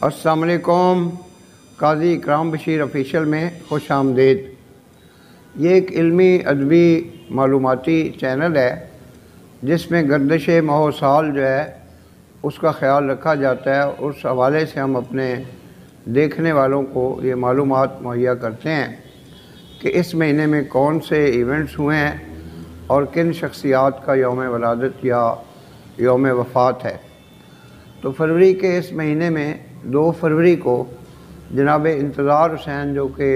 अस्सलाम वालेकुम। काज़ी इकराम बशीर ऑफिशियल में खुश आमदीद। ये एक इल्मी अदबी मालूमाती चैनल है जिसमें गर्दिश माहौल जो है उसका ख़्याल रखा जाता है। उस हवाले से हम अपने देखने वालों को ये मालूमात मुहैया करते हैं कि इस महीने में कौन से इवेंट्स हुए हैं और किन शख्सियात का यौम वलादत या यौम वफ़ात है। तो फरवरी के इस महीने में 2 फरवरी को जनाब इंतज़ार हुसैन, जो कि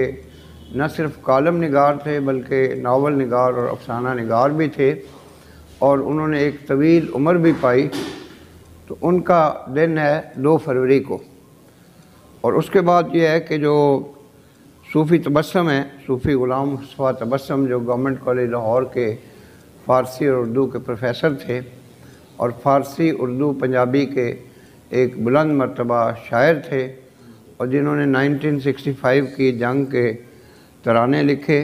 न सिर्फ़ कालम निगार थे बल्कि नावल निगार और अफसाना निगार भी थे और उन्होंने एक तवील उम्र भी पाई, तो उनका दिन है 2 फरवरी को। और उसके बाद ये है कि जो सूफ़ी तबस्सुम है, सूफ़ी ग़ुलाम मुस्तफ़ा तबस्सुम, जो गवर्नमेंट कॉलेज लाहौर के फ़ारसी और उर्दू के प्रोफेसर थे और फ़ारसी उर्दू पंजाबी के एक बुलंद मर्तबा शायर थे और जिन्होंने 1965 की जंग के तराने लिखे,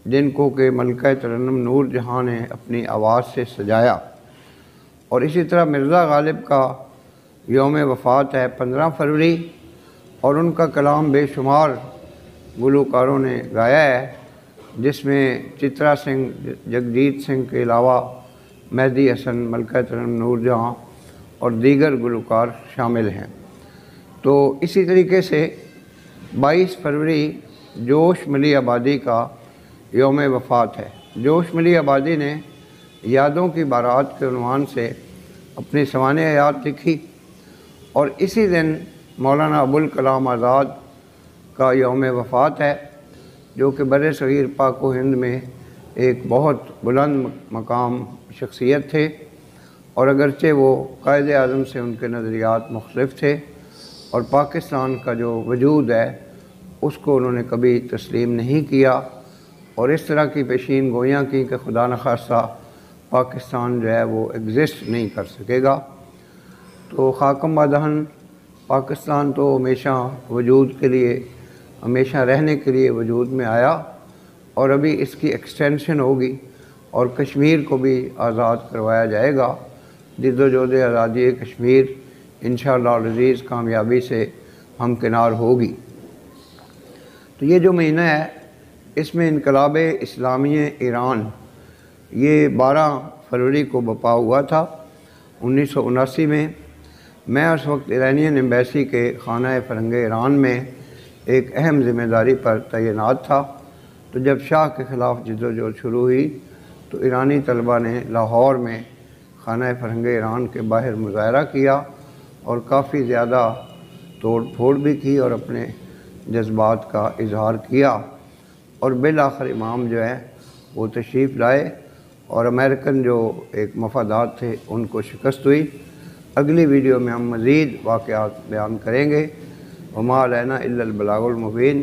जिनको कि मलका तरन्नुम नूर जहाँ ने अपनी आवाज़ से सजाया। और इसी तरह मिर्ज़ा गालिब का यौम वफ़ात है 15 फरवरी और उनका कलाम बेशुमार गुलकारों ने गाया है, जिसमें चित्रा सिंह, जगजीत सिंह के अलावा मेहदी हसन, मलका तरन्नुम नूर जहाँ और दीगर गुलकार शामिल हैं। तो इसी तरीके से 22 फरवरी जोश मिली आबादी का यौम वफ़ात है। जोश मिली आबादी ने यादों की बारात के उन्वान से अपनी सवाने हयात लिखी और इसी दिन मौलाना अबुल कलाम आज़ाद का यौम वफ़ात है, जो कि बर सग़ीर पाक व हिंद में एक बहुत बुलंद मकाम शख्सियत थे और अगरचे वो कायदे आज़म से उनके नज़रियात मुख्तलिफ थे और पाकिस्तान का जो वजूद है उसको उन्होंने कभी तस्लीम नहीं किया और इस तरह की पेशीन गोइयाँ की कि खुदा न खास्ता पाकिस्तान जो है वो एग्ज़िस्ट नहीं कर सकेगा। तो खाकम बादहन, पाकिस्तान तो हमेशा वजूद के लिए, हमेशा रहने के लिए वजूद में आया और अभी इसकी एक्सटेंशन होगी और कश्मीर को भी आज़ाद करवाया जाएगा। जिद्दोजहद आज़ादी कश्मीर इंशाअल्लाह अज़ीज़ कामयाबी से हमकिनार होगी। तो ये जो महीना है इसमें इनकलाब इस्लामी ईरान ये 12 फरवरी को बपा हुआ था 1979 में। मैं उस वक्त ईरानियन एम्बेसी के खाना फ़रंग ईरान में एक अहम ज़िम्मेदारी पर तैनात था। तो जब शाह के ख़िलाफ़ जिद्दोजहद शुरू हुई तो ईरानी तलबा ने लाहौर में खाना फ़रंग ईरान के बाहर मुज़ाहरा किया और काफ़ी ज़्यादा तोड़ फोड़ भी की और अपने जज्बात का इजहार किया और बिल आखिर इमाम जो है वो तशरीफ़ लाए और अमेरिकन जो एक मफादात थे उनको शिकस्त हुई। अगली वीडियो में हम मज़ीद वाक़यात बयान करेंगे। वमा अलैना इल्लल बलागुल मुबीन।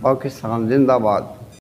पाकिस्तान ज़िंदाबाद।